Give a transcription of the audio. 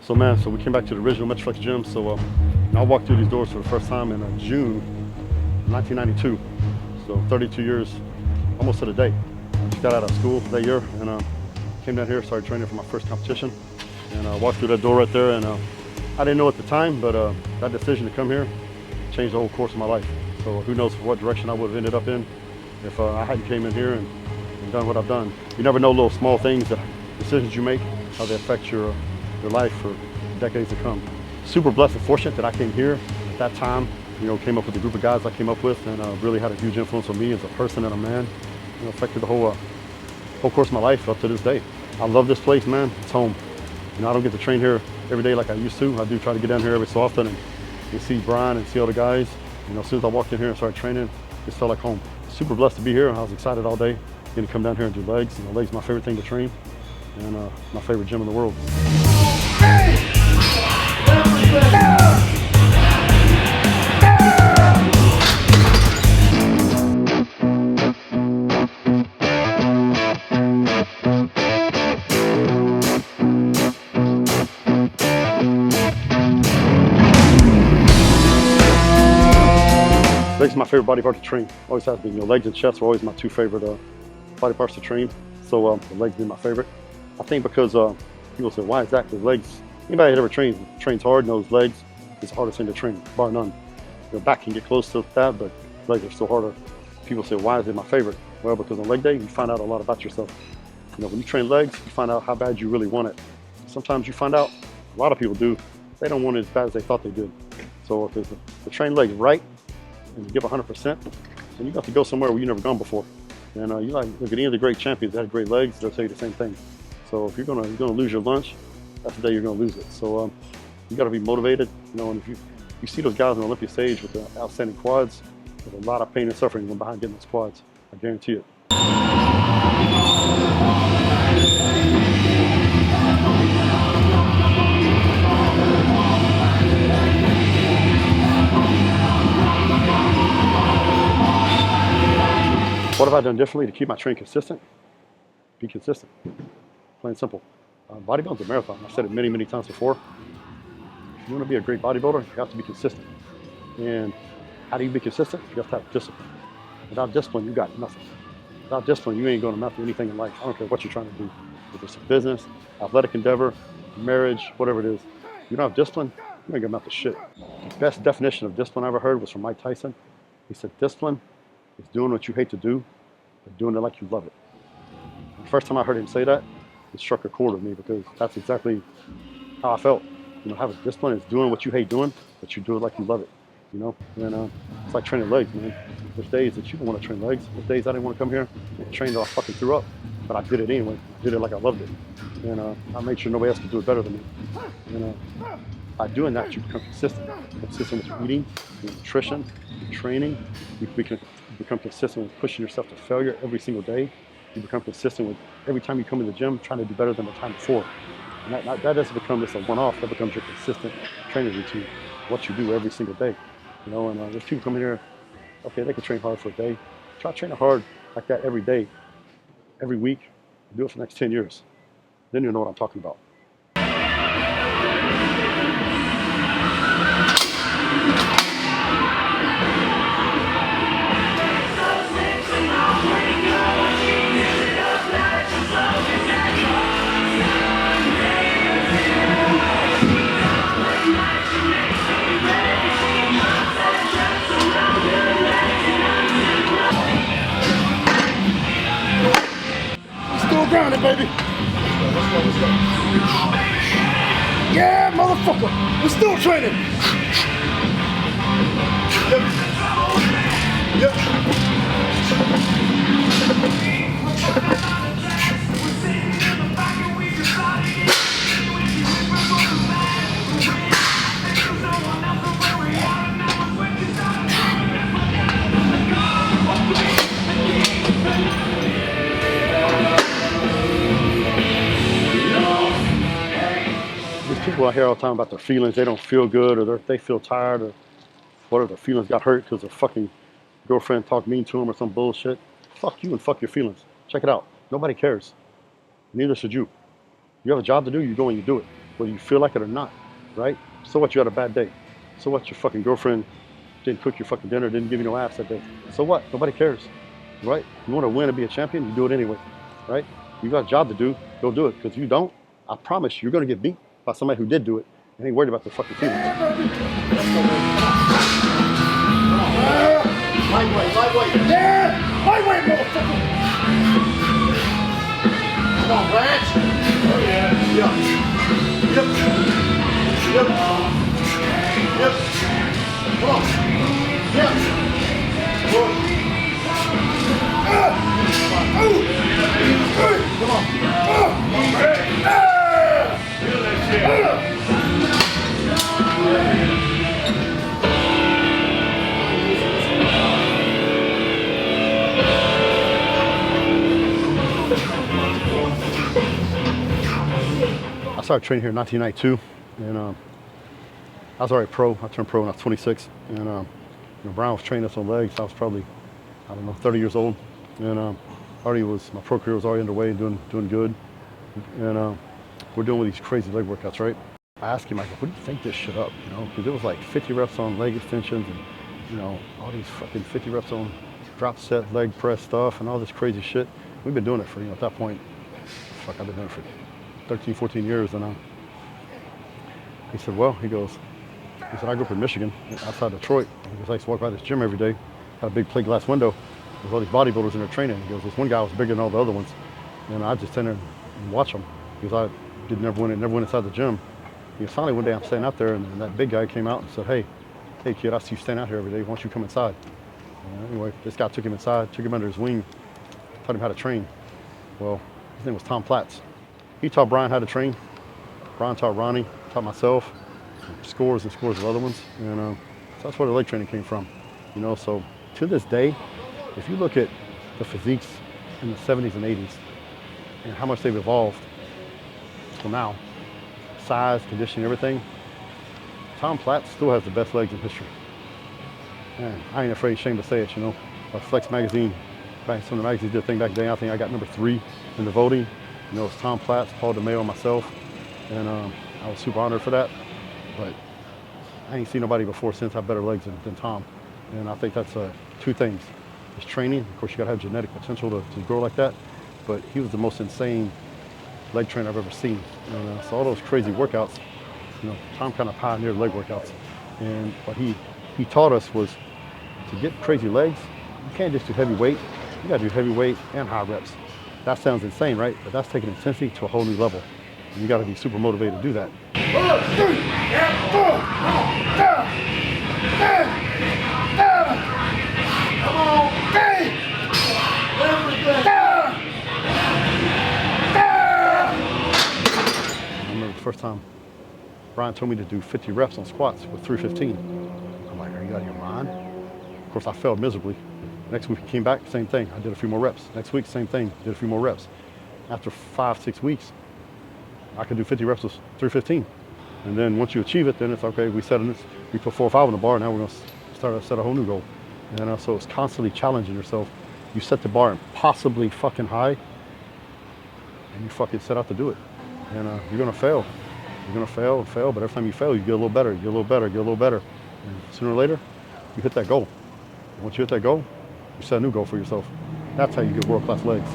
So man, so we came back to the original Metroflex Gym. So I walked through these doors for the first time in June 1992. So 32 years, almost to the day. I just got out of school that year and came down here, started training for my first competition. And I walked through that door right there, and I didn't know at the time, but that decision to come here changed the whole course of my life. So who knows what direction I would have ended up in if I hadn't came in here and done what I've done. You never know little small things, that decisions you make, how they affect your life for decades to come. Super blessed and fortunate that I came here at that time, came up with a group of guys I came up with, and really had a huge influence on me as a person and a man. Affected the whole course of my life up to this day. I love this place, man. It's home. I don't get to train here every day like I used to. I do try to get down here every so often and see Brian and see all the guys. As soon as I walked in here and started training, it just felt like home. Super blessed to be here. I was excited all day getting to come down here and do legs. Legs are my favorite thing to train, and my favorite gym in the world. Legs are my favorite body part to train. Always has been. Legs and chest are always my two favorite body parts to train. So the legs being my favorite. I think because people say, why is that? Because legs, anybody that ever trains hard knows legs is the hardest thing to train, bar none. Your back can get close to that, but legs are still harder. People say, why is it my favorite? Well, because on leg day, you find out a lot about yourself. When you train legs, you find out how bad you really want it. Sometimes you find out, a lot of people do, they don't want it as bad as they thought they did. So if to train legs right, and you give 100%, then you got to go somewhere where you've never gone before. And you look at any of the great champions that had great legs, they'll tell you the same thing. So if you're gonna lose your lunch, that's the day you're gonna lose it. So you got to be motivated. And if you see those guys on the Olympia stage with the outstanding quads, there's a lot of pain and suffering behind getting those quads. I guarantee it. What have I done differently to keep my training consistent? Be consistent, plain and simple. Bodybuilding's a marathon. I've said it many, many times before. If you want to be a great bodybuilder, you have to be consistent. And how do you be consistent? You have to have discipline. Without discipline, you got nothing. Without discipline, you ain't going to amount to anything in life. I don't care what you're trying to do. If it's a business, athletic endeavor, marriage, whatever it is. You don't have discipline, you ain't going to amount to shit. The best definition of discipline I ever heard was from Mike Tyson. He said, discipline is doing what you hate to do, but doing it like you love it. And the first time I heard him say that, it struck a chord with me, because that's exactly how I felt. Having discipline is doing what you hate doing, but you do it like you love it. And it's like training legs, man. There's days that you don't want to train legs. There's days I didn't want to come here and train till I fucking threw up, but I did it anyway. I did it like I loved it. And I made sure nobody else could do it better than me. By doing that, you become consistent. Consistent with your eating, your nutrition, your training. You become consistent with pushing yourself to failure every single day. You become consistent with every time you come in the gym trying to do better than the time before. And that doesn't become just a one-off. That becomes your consistent training routine, what you do every single day. And there's people coming here, okay, they can train hard for a day. Try training hard like that every day, every week. Do it for the next 10 years. Then you'll know what I'm talking about. Grounded, baby. Let's go. Yeah, motherfucker. We're still training. People I hear all the time about their feelings, they don't feel good, or they feel tired, or whatever, their feelings got hurt because their fucking girlfriend talked mean to them or some bullshit. Fuck you and fuck your feelings. Check it out. Nobody cares. Neither should you. You have a job to do, you go and you do it. whether you feel like it or not, right? So what, you had a bad day. So what, your fucking girlfriend didn't cook your fucking dinner, didn't give you no ass that day. So what? Nobody cares, right? You want to win and be a champion, you do it anyway, right? You got a job to do, go do it. Because if you don't, I promise you, you're going to get beat by somebody who did do it and ain't worried about their fucking feelings. Lightweight. Yeah! Lightweight, motherfucker! Come on, Branch. Oh, yeah. Yep. Come on. Yep. Come on. Feel that shit. I started training here in 1992, and I was already pro. I turned pro when I was 26, and Brian was training us on legs. I was probably, 30 years old, and my pro career was already underway and doing good, and we're doing these crazy leg workouts, right? I asked him, I go, what do you think this shit up, because it was like 50 reps on leg extensions and, all these fucking 50 reps on drop set, leg press stuff and all this crazy shit. We've been doing it for, at that point, I've been doing it for 13, 14 years, and he said, I grew up in Michigan, outside Detroit. He goes, I used to walk by this gym every day, had a big plate glass window. There's all these bodybuilders in there training. He goes, this one guy was bigger than all the other ones, and I just stand there and watch them, because I never went inside the gym. He goes, finally one day I'm standing out there, and that big guy came out and said, hey kid, I see you stand out here every day, why don't you come inside? Anyway, this guy took him inside, took him under his wing, taught him how to train. Well, his name was Tom Platts. He taught Brian how to train. Brian taught Ronnie, taught myself, scores and scores of other ones. And so that's where the leg training came from. So to this day, if you look at the physiques in the 70s and 80s and how much they've evolved till now, size, conditioning, everything, Tom Platts still has the best legs in history. Man, I ain't ashamed to say it, Flex magazine, back some of the magazines did a thing back then. I think I got number 3 in the voting. It's Tom Platts, Paul DeMayo, and myself, and I was super honored for that. But I ain't seen nobody before since have better legs than Tom, and I think that's two things: his training. Of course, you gotta have genetic potential to grow like that. But he was the most insane leg trainer I've ever seen. And so all those crazy workouts, Tom kind of pioneered leg workouts, and what he taught us was to get crazy legs. You can't just do heavy weight. You gotta do heavy weight and high reps. That sounds insane, right? But that's taking intensity to a whole new level. And you got to be super motivated to do that. I remember the first time Brian told me to do 50 reps on squats with 315. I'm like, are you out of your mind? Of course, I failed miserably. Next week he came back, same thing. I did a few more reps. Next week, same thing, did a few more reps. After 5-6 weeks, I could do 50 reps with 315. And then once you achieve it, then it's okay, we put 4 or 5 on the bar, now we're gonna set a whole new goal. And so it's constantly challenging yourself. You set the bar impossibly fucking high, and you fucking set out to do it. And you're gonna fail. You're gonna fail and fail, but every time you fail, you get a little better, you get a little better, you get a little better. And sooner or later, you hit that goal. And once you hit that goal, you set a new goal for yourself. That's how you get world-class legs.